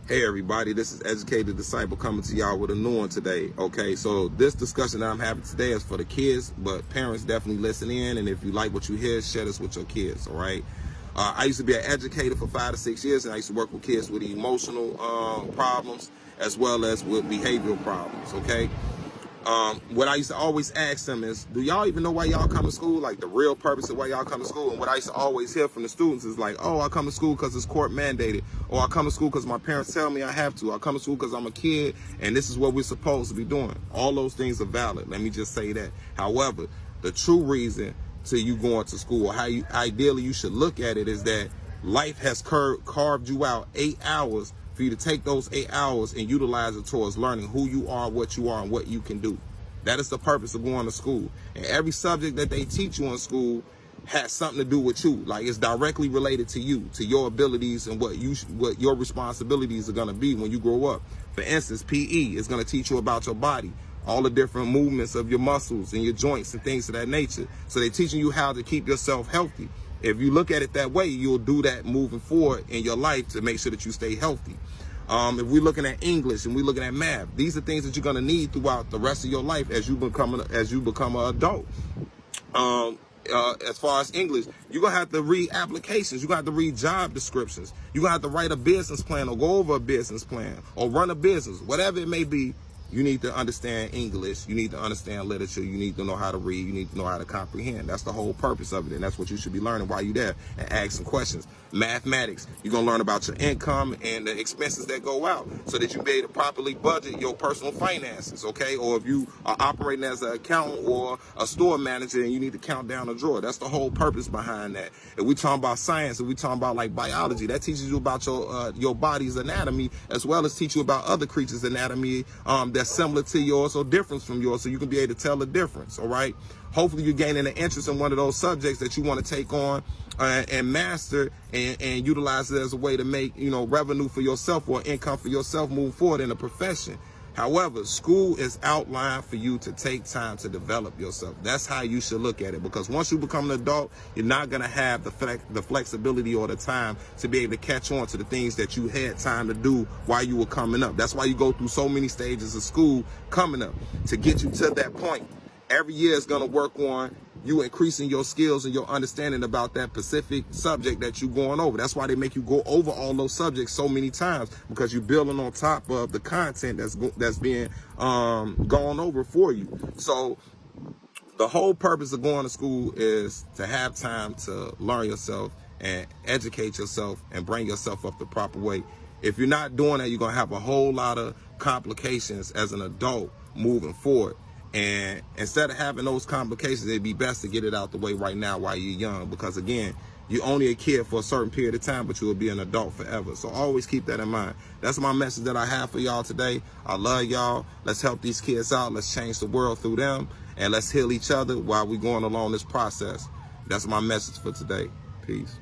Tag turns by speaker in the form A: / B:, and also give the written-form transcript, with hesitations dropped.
A: Hey everybody, this is Educated Disciple coming to y'all with a new one today. Okay, so this discussion that I'm having today is for the kids, but parents definitely listen in, and if you like what you hear, share this with your kids, all right? I used to be an educator for 5 to 6 years, and I used to work with kids with emotional problems as well as with behavioral problems, okay? What I used to always ask them is, do y'all even know why y'all come to school? Like the real purpose of why y'all come to school? And what I used to always hear from the students is like, oh, I come to school because it's court mandated. Or I come to school because my parents tell me I have to. I come to school because I'm a kid and this is what we're supposed to be doing. All those things are valid. Let me just say that. However, the true reason to you going to school, or how you ideally you should look at it, is that life has carved you out 8 hours for you to take those 8 hours and utilize it towards learning who you are, and what you can do. That is the purpose of going to school. And every subject that they teach you in school has something to do with you. Like it's directly related to you, to your abilities and what your responsibilities are going to be when you grow up. For instance, PE is going to teach you about your body, all the different movements of your muscles and your joints and things of that nature. So they're teaching you how to keep yourself healthy. If you look at it that way, you'll do that moving forward in your life to make sure that you stay healthy. If we're looking at English and we're looking at math, these are things that you're going to need throughout the rest of your life as you become an adult. As far as English, you're going to have to read applications. You're going to have to read job descriptions. You're going to have to write a business plan or go over a business plan or run a business, whatever it may be. You need to understand English. You need to understand literature. You need to know how to read. You need to know how to comprehend. That's the whole purpose of it. And that's what you should be learning while you're there, and ask some questions. Mathematics. You're going to learn about your income and the expenses that go out so that you be able to properly budget your personal finances, okay? Or if you are operating as an accountant or a store manager and you need to count down a drawer. That's the whole purpose behind that. If we talking about science, if we talking about like biology, that teaches you about your body's anatomy as well as teach you about other creatures' anatomy that's similar to yours or different from yours, so you can be able to tell the difference. All right, hopefully you're gaining an interest in one of those subjects that you want to take on and master and utilize it as a way to make revenue for yourself or income for yourself moving forward in a profession. However, school is outlined for you to take time to develop yourself. That's how you should look at it, because once you become an adult, you're not going to have the flexibility or the time to be able to catch on to the things that you had time to do while you were coming up. That's why you go through so many stages of school coming up to get you to that point. Every year is going to work on you increasing your skills and your understanding about that specific subject that you're going over. That's why they make you go over all those subjects so many times, because you're building on top of the content that's being gone over for you. So the whole purpose of going to school is to have time to learn yourself and educate yourself and bring yourself up the proper way. If you're not doing that, you're going to have a whole lot of complications as an adult moving forward. And instead of having those complications, it'd be best to get it out the way right now while you're young, because again, you're only a kid for a certain period of time, but you will be an adult forever. So always keep that in mind. That's my message that I have for y'all today. I love y'all. Let's help these kids out. Let's change the world through them, and let's heal each other while we're going along this process. That's my message for today. Peace.